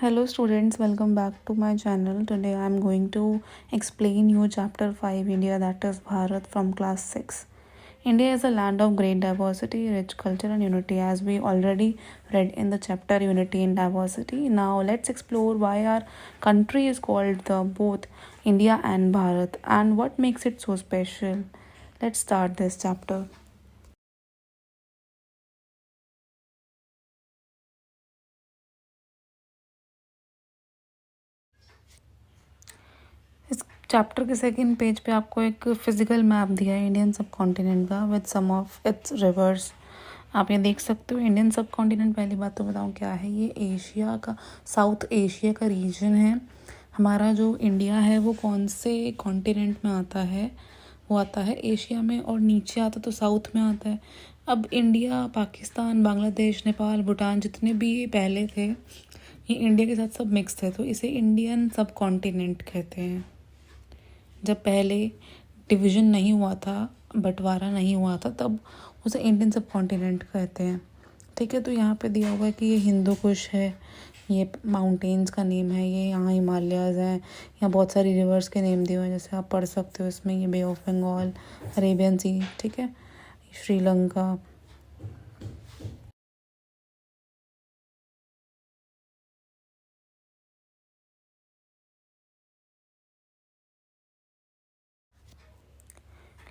Hello students, welcome back to my channel. Today I am going to explain you chapter 5 India, that is Bharat, from class 6. India is a land of great diversity, rich culture and unity, as we already read in the chapter Unity in Diversity. Now let's explore why our country is called the both India and Bharat and what makes it so special. Let's start this chapter. इस chapter के second page पे आपको एक physical map दिया है Indian subcontinent का with some of its rivers. आप ये देख सकते हो इंडियन सब कॉन्टिनेंट। पहली बात तो बताऊँ क्या है, ये एशिया का, साउथ एशिया का रीजन है। हमारा जो इंडिया है वो कौन से कॉन्टिनेंट में आता है, वो आता है एशिया में, और नीचे आता तो साउथ में आता है। अब इंडिया, पाकिस्तान, बांग्लादेश, नेपाल, भूटान जितने भी पहले थे, ये इंडिया के साथ सब मिक्स थे, तो इसे इंडियन सब कॉन्टिनेंट कहते हैं। जब पहले डिवीज़न नहीं हुआ था, बंटवारा नहीं हुआ था, तब उसे इंडियन सब कॉन्टिनेंट कहते हैं। ठीक है, तो यहाँ पे दिया हुआ है कि ये हिंदू कुश है, ये माउंटेन्स का नेम है, ये यहाँ हिमालयाज़ हैं, यहाँ बहुत सारी रिवर्स के नेम दिए हुए हैं, जैसे आप पढ़ सकते हो इसमें, ये bay of Bengal, Arabian sea, ठीक है, श्रीलंका।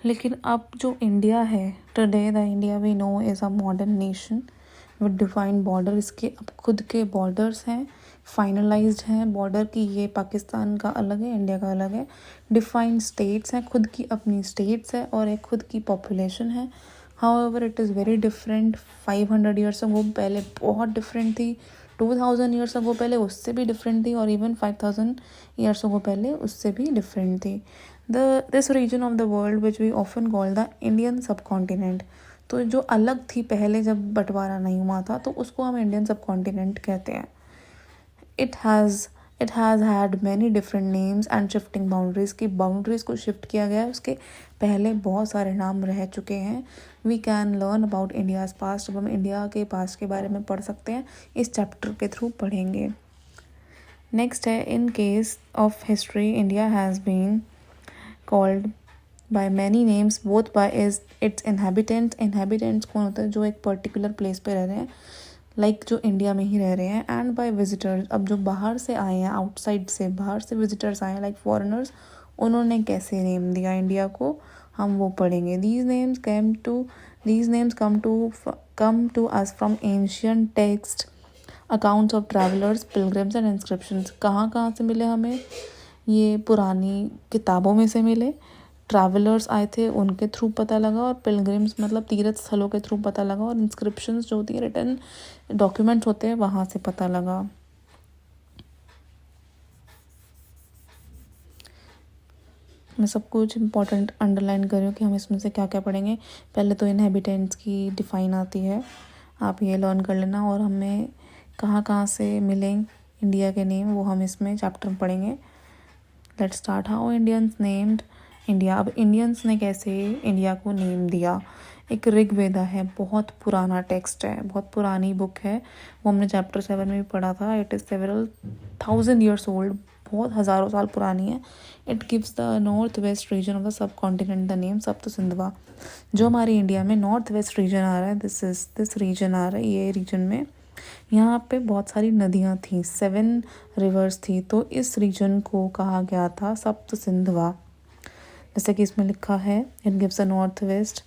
लेकिन अब जो इंडिया है, today the India we know is a modern nation with defined border. इसके अब खुद के बॉर्डर्स हैं, फाइनलाइज्ड हैं बॉर्डर की। ये पाकिस्तान का अलग है, इंडिया का अलग है। डिफाइंड स्टेट्स हैं, खुद की अपनी स्टेट्स है, और एक खुद की पॉपुलेशन है। However it is very different. 500 years ago पहले बहुत डिफरेंट थी, 2000 ईयर्स अगो पहले उससे भी डिफरेंट थी, और इवन 5000 ईयर्स अगो पहले उससे भी डिफरेंट थी। This region of the world which we often call the Indian subcontinent, तो जो अलग थी पहले जब बंटवारा नहीं हुआ था, तो उसको हम इंडियन सब कॉन्टिनेंट कहते हैं। It has had many different names and shifting boundaries, की बाउंड्रीज को शिफ्ट किया गया है, उसके पहले बहुत सारे नाम रह चुके हैं। We can learn about India's past, अब हम इंडिया के पास्ट के बारे में पढ़ सकते हैं, इस चैप्टर के थ्रू पढ़ेंगे। नेक्स्ट है, in case of history India has been called by many names, both by its inhabitants। inhabitants कौन होता है, जो एक पर्टिकुलर प्लेस पे रह रहे हैं, लाइक जो इंडिया में ही रह रहे हैं, एंड बाय विजिटर्स। अब जो बाहर से आए हैं, आउटसाइड से बाहर से विजिटर्स आए हैं, लाइक फॉरेनर्स, उन्होंने कैसे नेम दिया इंडिया को, हम वो पढ़ेंगे। these names come to us from ancient text, accounts of travelers, pilgrims and inscriptions। कहाँ कहाँ से मिले हमें, ये पुरानी किताबों में से मिले, ट्रैवलर्स आए थे उनके थ्रू पता लगा, और पिलग्रिम्स मतलब तीर्थ स्थलों के थ्रू पता लगा, और इंस्क्रिप्शंस जो होती है, रिटन डॉक्यूमेंट्स होते हैं, वहाँ से पता लगा। मैं सब कुछ इंपॉर्टेंट अंडरलाइन कर रही हूँ कि हम इसमें से क्या क्या पढ़ेंगे। पहले तो इनहेबिटेंट्स की डिफ़ाइन आती है, आप ये लर्न कर लेना, और हमें कहाँ कहाँ से मिलें इंडिया के नेम, वो हम इसमें चैप्टर में पढ़ेंगे। Let's start. How Indians named India. अब इंडियंस ने कैसे इंडिया को नेम दिया। एक ऋग्वेदा है, बहुत पुराना टेक्स्ट है, बहुत पुरानी बुक है, वो हमने चैप्टर 7 में भी पढ़ा था। It is several 1000 years old, बहुत हज़ारों साल पुरानी है। It gives the north west reason of the sub continent the name सप्त सिंधवा। जो हमारे इंडिया में नॉर्थ वेस्ट रीजन आ रहा है, दिस रीजन आ रहा है, ये रीजन में यहाँ पे बहुत सारी नदियाँ थी, 7 रिवर्स थी, तो इस रीजन को कहा गया था सप्त सिंधवा। जैसे कि इसमें लिखा है, it gives a north west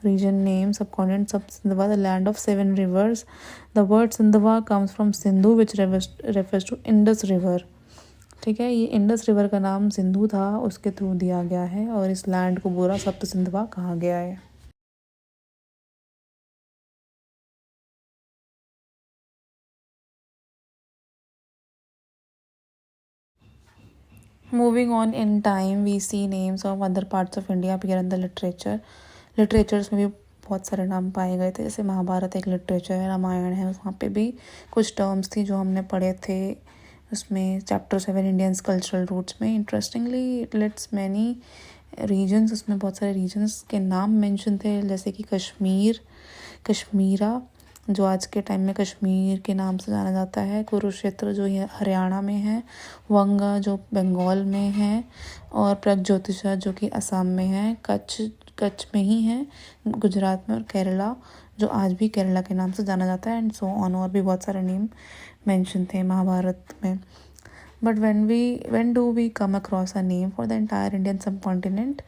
region name subcontinent Sapta Sindhava, the land of 7 rivers. The word Sindhava comes from Sindhu which refers to Indus river. ठीक है, ये इंडस रिवर का नाम सिंधु था, उसके थ्रू दिया गया है, और इस लैंड को पूरा सप्त सिंधवा कहा गया है। Moving on in time, we see names of other parts of India appear in the literature. Literatures में भी बहुत सारे नाम पाए गए थे, जैसे महाभारत एक लिटरेचर है, रामायण है, वहाँ पे भी कुछ टर्म्स थी जो हमने पढ़े थे उसमें चैप्टर 7 इंडियंस कल्चरल रूट्स में। Interestingly it let's many reasons, उसमें बहुत सारे रीजन्स के नाम मेंशन थे, जैसे कि कश्मीर, कश्मीरा, जो आज के टाइम में कश्मीर के नाम से जाना जाता है, कुरुक्षेत्र जो ये हरियाणा में है, वंगा जो बंगाल में है, और प्रगज्योतिषा जो कि असम में है, कच्छ में ही है गुजरात में, और केरला जो आज भी केरला के नाम से जाना जाता है, एंड सो ऑन। और भी बहुत सारे नेम मेंशन थे महाभारत में। But when do we come across a name for the entire Indian subcontinent?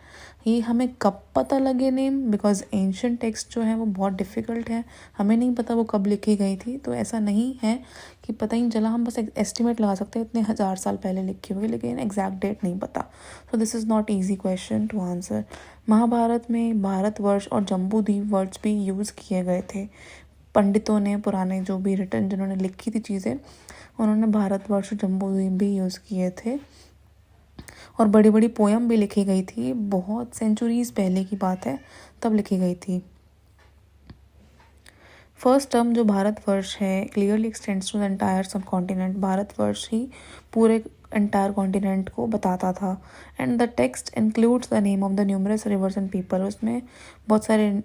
ये हमें कब पता लगे नेम? बिकॉज एंशियंट टेक्स्ट जो है वो बहुत डिफ़िकल्ट है, हमें नहीं पता वो कब लिखी गई थी। तो ऐसा नहीं है कि पता ही नहीं चला, हम बस एस्टिमेट लगा सकते हैं इतने 1000 साल पहले लिखी होगी, लेकिन एग्जैक्ट डेट नहीं पता। So this is not easy question to answer. Mahabharata में भारतवर्ष और जम्बूद्वीप वर्ड्स भी यूज़ किए गए थे। पंडितों ने, पुराने जो भी रिटर्न जिन्होंने लिखी थी चीज़ें, उन्होंने भारतवर्ष जम्बूद्वीप भी यूज़ किए थे। और बड़ी बड़ी पोयम भी लिखी गई थी, बहुत सेंचुरीज पहले की बात है, तब लिखी गई थी। फर्स्ट टर्म जो भारतवर्ष है clearly extends to the entire subcontinent. Bharatvarsha ही पूरे एंटायर कॉन्टिनेंट को बताता था। And the text includes the name of the numerous rivers and people. उसमें बहुत सारे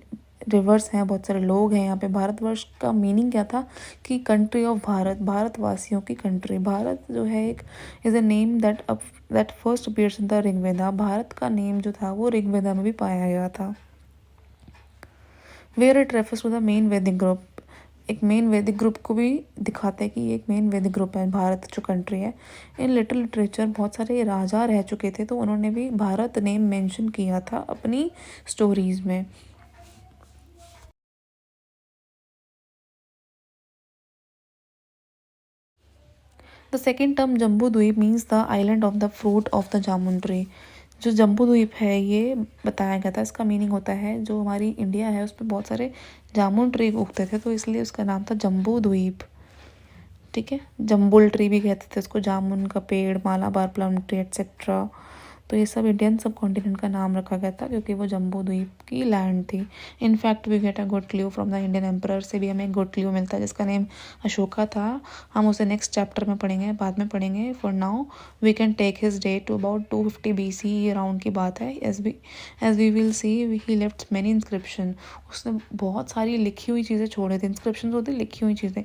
रिवर्स हैं, बहुत सारे लोग हैं यहाँ पे। भारतवर्ष का मीनिंग क्या था कि कंट्री ऑफ भारत, भारतवासियों की कंट्री। भारत जो है एक is a name that first appears in the Rigveda. Bharat का नेम जो था वो ऋग्वेदा में भी पाया गया था। Where it refers to the main Vedic group. एक मेन वैदिक ग्रुप को भी दिखाते हैं कि ये एक मेन वैदिक ग्रुप है, भारत जो कंट्री है। इन लिटिल लिटरेचर बहुत सारे राजा रह चुके थे, तो उन्होंने भी भारत नेम मेंशन किया था अपनी स्टोरीज में। द सेकेंड टर्म जम्बू द्वीप means the island of the fruit of the jamun tree. जो जम्बू द्वीप है ये बताया गया था, इसका मीनिंग होता है जो हमारी इंडिया है उस पर बहुत सारे जामुन ट्री उगते थे, तो इसलिए उसका नाम था जम्बू द्वीप। ठीक है, जम्बुल ट्री भी कहते थे उसको, जामुन का पेड़, मालाबार प्लम ट्री एट्सेट्रा। तो ये सब इंडियन सब कॉन्टिनेंट का नाम रखा गया था क्योंकि वो जम्बू द्वीप की लैंड थी। In fact we get a good clue from the Indian emperor से भी हमें एक गुड क्ल्यू मिलता है जिसका नेम अशोका था। हम उसे नेक्स्ट चैप्टर में पढ़ेंगे, बाद में पढ़ेंगे। For now we can take his date to about 250 BC around की बात है। As we will see he left many inscription. उसने बहुत सारी लिखी हुई चीज़ें छोड़ी थी। इंस्क्रिप्शन होती लिखी हुई चीज़ें।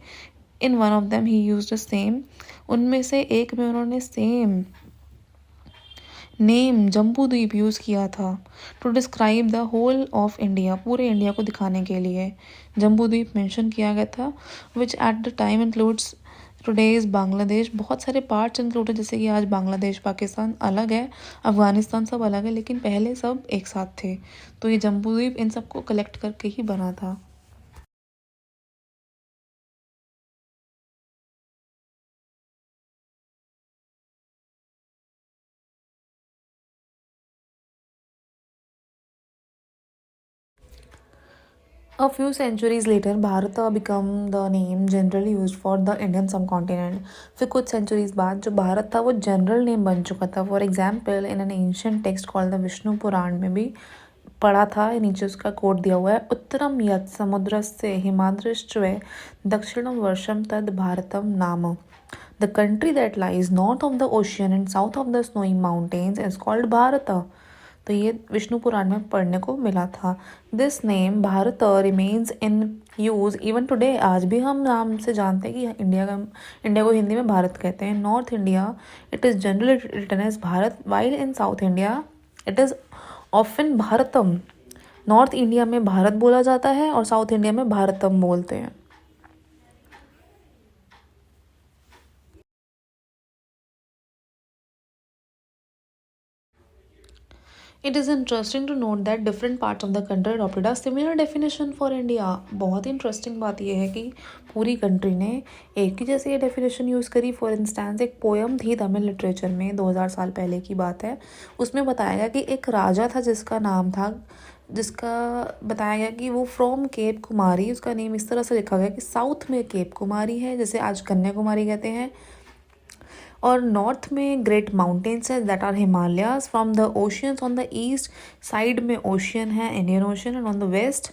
In one of them he used the same, उनमें से एक में उन्होंने सेम नेम जम्बूद्वीप यूज़ किया था to describe the whole of India. पूरे इंडिया को दिखाने के लिए जम्बूद्वीप मेंशन किया गया था, which at the time includes today's Bangladesh. बहुत सारे पार्ट्स इंक्लूड है, जैसे कि आज बांग्लादेश पाकिस्तान अलग है, अफगानिस्तान सब अलग है, लेकिन पहले सब एक साथ थे। तो ये जम्बूद्वीप इन सबको कलेक्ट करके ही बना था। A few centuries later, Bharata became the name generally used for the Indian subcontinent. फिर कुछ centuries बाद जो भारत था वो general name बन चुका था। For example, in an ancient text called the Vishnu पुराण में भी पढ़ा था, नीचे उसका कोड दिया हुआ है, उत्तरम यत् समुद्रस्य हिमाद्रिश्च दक्षिणम वर्षम तद भारतम नाम। The country that lies north of the ocean and south of the snowy mountains is called Bharata. तो ये विष्णु पुराण में पढ़ने को मिला था। This name Bharat remains in use even today. आज भी हम नाम से जानते हैं कि इंडिया को हिंदी में भारत कहते हैं। North India it is generally written as Bharat, while in south India it is often Bharatam. North India में भारत बोला जाता है और साउथ इंडिया में भारतम बोलते हैं। It is interesting to note that different parts of the country adopted a similar definition for India. बहुत ही interesting बात यह है कि पूरी कंट्री ने एक ही जैसे ये डेफिनेशन यूज़ करी। फॉर इंस्टेंस एक पोयम थी तमिल लिटरेचर में, 2000 साल पहले की बात है। उसमें बताया गया कि एक राजा था जिसका नाम था, जिसका बताया गया कि वो फ्रॉम केप कुमारी, उसका नेम इस तरह से लिखा गया कि साउथ में केप कुमारी है, जैसे आज कन्याकुमारी कहते हैं, और नॉर्थ में ग्रेट माउंटेन्स है that are Himalayas. From the oceans on the east side में ओशियन है, Indian ocean, and on the west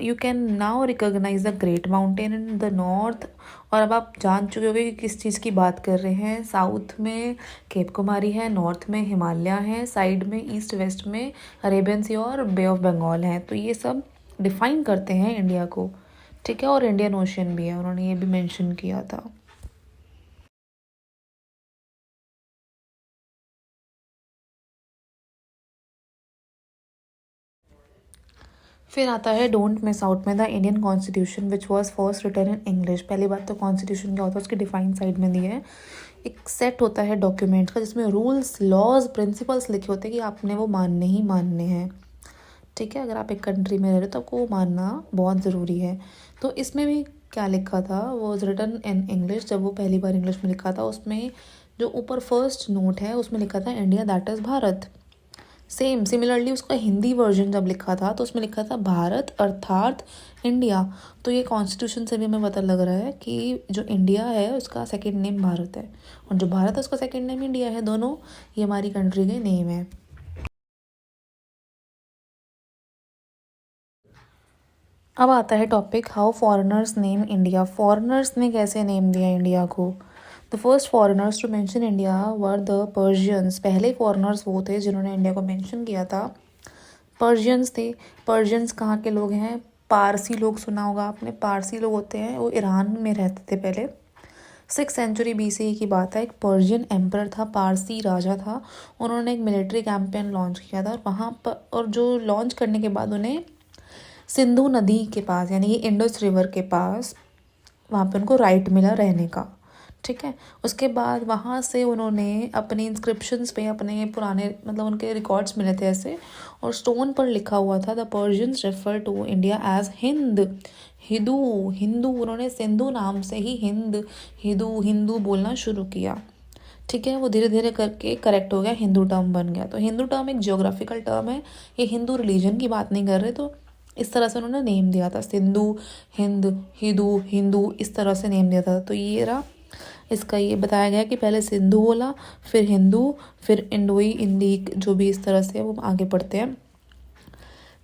you can now recognise the great mountain in the north. और अब आप जान चुके होंगे कि किस चीज़ की बात कर रहे हैं। साउथ में केप कुमारी है, नॉर्थ में हिमालय है, साइड में ईस्ट वेस्ट में अरेबियन सी और बे ऑफ बंगाल है। तो ये सब डिफाइन करते हैं इंडिया को। ठीक है, और इंडियन ओशियन भी है, उन्होंने ये भी मेंशन किया था। फिर आता है डोंट मिस आउट में the Indian constitution which was first written in English. पहली बात तो कॉन्स्टिट्यूशन क्या होता है उसकी डिफाइन साइड में दिया है। एक सेट होता है डॉक्यूमेंट का जिसमें रूल्स लॉज प्रिंसिपल्स लिखे होते हैं कि आपने वो मानने ही मानने हैं। ठीक है, अगर आप एक कंट्री में रह रहे हो तो आपको वो मानना बहुत ज़रूरी है। तो इसमें भी क्या लिखा था, वॉज रिटन इन इंग्लिश। जब वो पहली बार इंग्लिश में लिखा था उसमें जो ऊपर फर्स्ट नोट है उसमें लिखा था India that is Bharat. Same similarly उसका हिंदी वर्जन जब लिखा था तो उसमें लिखा था भारत अर्थात इंडिया। तो ये कॉन्स्टिट्यूशन से भी हमें पता लग रहा है कि जो इंडिया है उसका सेकंड नेम भारत है और जो भारत है उसका सेकंड नेम इंडिया है। दोनों ये हमारी कंट्री के नेम है। अब आता है topic how foreigners name India. Foreigners ने कैसे नेम दिया इंडिया को। The first foreigners to mention India were the Persians. पहले फॉरेनर्स वो थे जिन्होंने इंडिया को मेंशन किया था, पर्शियंस थे। पर्शियंस कहाँ के लोग हैं, पारसी लोग सुना होगा आपने। पारसी लोग होते हैं, वो ईरान में रहते थे पहले। 6th century BCE की बात है। एक पर्शियन एम्पर था, पारसी राजा था। उन्होंने एक मिलिट्री कैंपेन लॉन्च किया था और वहाँ पर, और जो लॉन्च करने के बाद उन्हें सिंधु नदी के पास यानी कि इंडस रिवर के पास वहाँ पे उनको राइट मिला रहने का। ठीक है, उसके बाद वहाँ से उन्होंने अपने इंस्क्रिप्शंस पे अपने पुराने मतलब उनके रिकॉर्ड्स मिले थे ऐसे, और स्टोन पर लिखा हुआ था the Persians refer to India as Hind. Hindu Hindu उन्होंने सिंधु नाम से ही हिंद हिंदू हिंदू बोलना शुरू किया। ठीक है, वो धीरे धीरे करके करेक्ट हो गया, हिंदू टर्म बन गया। तो हिंदू टर्म एक जियोग्राफिकल टर्म है, ये हिंदू रिलीजन की बात नहीं कर रहे। तो इस तरह से उन्होंने नेम दिया था, सिंधु हिंद हिंदू हिंदू इस तरह से नेम दिया था। तो ये रहा, इसका ये बताया गया कि पहले सिंधु बोला, फिर हिंदू, फिर इंडोई इंडिक, जो भी इस तरह से वो आगे बढ़ते हैं।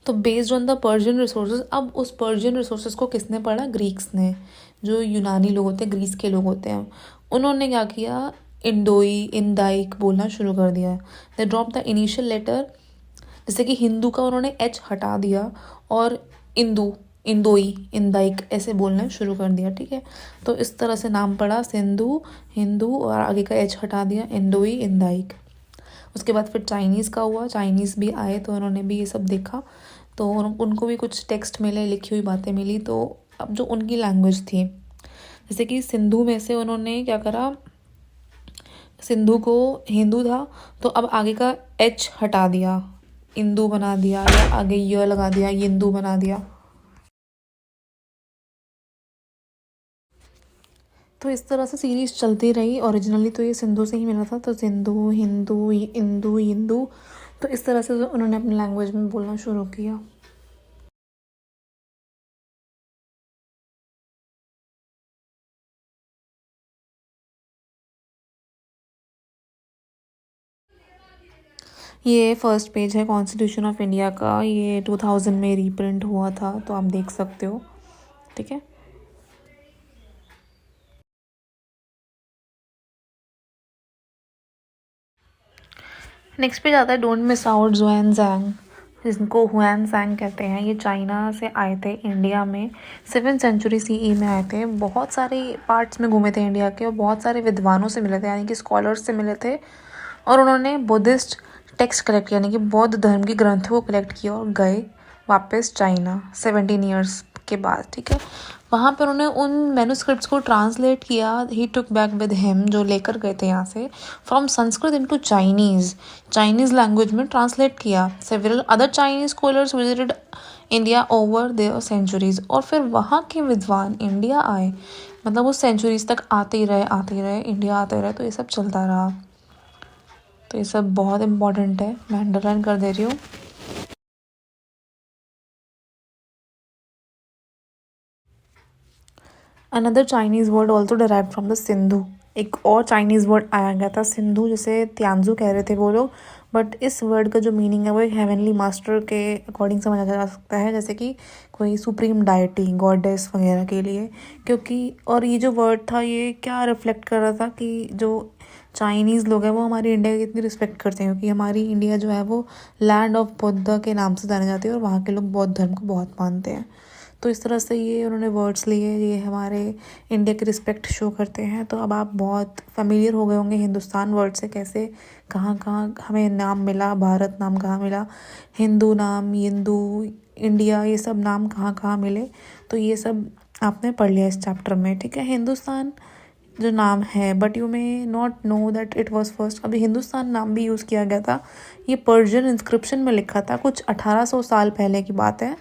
तो based on the Persian resources, अब उस पर्शियन रिसोर्सेज को किसने पढ़ा, ग्रीक्स ने। जो यूनानी लोग होते हैं, ग्रीस के लोग होते हैं, उन्होंने क्या किया, इंडोई इंदाइक बोलना शुरू कर दिया। They drop the initial letter, जैसे कि हिंदू का उन्होंने एच हटा दिया और इंदू इंदोई इंदाइक ऐसे बोलना शुरू कर दिया। ठीक है, तो इस तरह से नाम पड़ा सिंधु हिंदू और आगे का एच हटा दिया, इंदोई इंदाइक। उसके बाद फिर चाइनीज़ का हुआ, चाइनीज़ भी आए तो उन्होंने भी ये सब देखा, तो उनको भी कुछ टेक्स्ट मिले, लिखी हुई बातें मिली। तो अब जो उनकी लैंग्वेज थी, जैसे कि सिंधु में से उन्होंने क्या करा, सिंधु को हिंदू था तो अब आगे का एच हटा दिया, इंदू बना दिया, या आगे य लगा दिया, यिंदू बना दिया। तो इस तरह से सीरीज चलती रही। ओरिजिनली तो ये सिंधु से ही मिला था, तो सिंधु हिंदू इंदू हिंदू, तो इस तरह से उन्होंने अपनी लैंग्वेज में बोलना शुरू किया। ये फर्स्ट पेज है कॉन्स्टिट्यूशन ऑफ इंडिया का, ये 2000 में रीप्रिंट हुआ था, तो आप देख सकते हो। ठीक है, नेक्स्ट पेज आता है डोंट मिस आउट ज़ुएनज़ांग, जिनको हुआनसांग कहते हैं। ये चाइना से आए थे इंडिया में, 7th century CE में आए थे। बहुत सारे पार्ट्स में घूमे थे इंडिया के और बहुत सारे विद्वानों से मिले थे, यानी कि स्कॉलर्स से मिले थे। और उन्होंने बुद्धिस्ट टेक्स्ट कलेक्ट किया, यानी कि बौद्ध धर्म की ग्रंथों को कलेक्ट किया और गए वापस चाइना 17 ईयर्स के बाद। ठीक है, वहाँ पर उन्होंने उन मैन्युस्क्रिप्ट्स को ट्रांसलेट किया, he took back with him, जो लेकर गए थे यहाँ से, from Sanskrit into Chinese language में ट्रांसलेट किया। Several other Chinese scholars visited India over their centuries, और फिर वहाँ के विद्वान इंडिया आए, मतलब वो सेंचुरीज तक आते ही रहे इंडिया आते रहे। तो ये सब चलता रहा, तो ये सब बहुत इम्पोर्टेंट है, मैं अंडरलाइन कर दे रही हूँ। Another Chinese word also derive from the Sindhu. एक और चाइनीज़ वर्ड आया गया था सिंधु, जिसे त्यांजू कह रहे थे वो लोग, बट इस वर्ड का जो मीनिंग है वो एक हेवनली मास्टर के अकॉर्डिंग समझा जा सकता है, जैसे कि कोई सुप्रीम डायटी गॉडेस वगैरह के लिए। क्योंकि और ये जो वर्ड था ये क्या रिफ्लेक्ट कर रहा था कि जो चाइनीज़ लोग हैं वो हमारी इंडिया की कितनी रिस्पेक्ट करते हैं, क्योंकि हमारी इंडिया जो है वो लैंड ऑफ बुद्ध के नाम से जानी जाती है और वहाँ के लोग बौद्ध धर्म को बहुत मानते हैं। तो इस तरह से ये उन्होंने वर्ड्स लिए, ये हमारे इंडिया की रिस्पेक्ट शो करते हैं। तो अब आप बहुत फेमिलियर हो गए होंगे हिंदुस्तान वर्ड से, कैसे कहाँ कहाँ हमें नाम मिला, भारत नाम कहाँ मिला, हिंदू नाम, हिंदू, इंडिया, ये सब नाम कहाँ कहाँ मिले। तो ये सब आपने पढ़ लिया इस चैप्टर में, ठीक है। हिंदुस्तान जो नाम है, but you may not know that it was first, अभी हिंदुस्तान नाम भी यूज़ किया गया था। ये पर्शियन इंस्क्रिप्शन में लिखा था, कुछ 1800 साल पहले की बात है,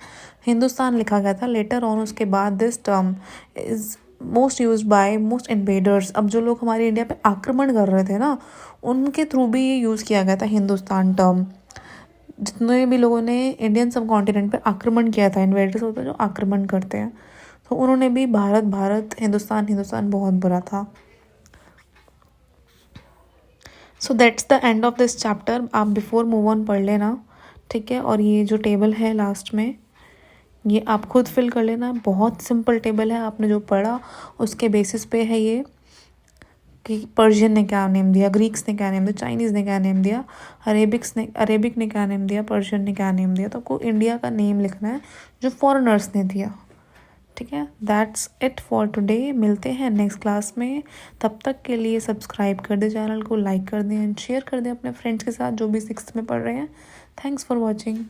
हिंदुस्तान लिखा गया था। लेटर ऑन उसके बाद this term is most use by most invaders. अब जो लोग हमारे इंडिया पे आक्रमण कर रहे थे ना, उनके थ्रू भी ये यूज़ किया गया था हिंदुस्तान टर्म। जितने भी लोगों ने इंडियन सब कॉन्टिनेंट पे आक्रमण किया था, इन्वेडर्स होते हैं जो आक्रमण करते हैं, तो उन्होंने भी भारत भारत, हिंदुस्तान हिंदुस्तान बहुत बुरा था। So that's the end of this chapter. आप बिफोर मूव ऑन पढ़ लेना, ठीक है। और ये जो टेबल है लास्ट में, ये आप खुद फिल कर लेना, बहुत सिंपल टेबल है, आपने जो पढ़ा उसके बेसिस पे है ये, कि पर्शियन ने क्या नेम दिया, ग्रीक्स ने क्या नेम दिया, चाइनीज़ ने क्या नेम दिया, अरेबिक ने क्या नेम दिया, पर्शियन ने क्या नेम दिया। तो आपको इंडिया का नेम लिखना है जो फॉरेनर्स ने दिया, ठीक है। That's it for today. मिलते हैं नेक्स्ट क्लास में, तब तक के लिए सब्सक्राइब कर दें चैनल को, लाइक कर दें एंड शेयर कर दें अपने फ्रेंड्स के साथ जो भी 6th में पढ़ रहे हैं। Thanks for watching.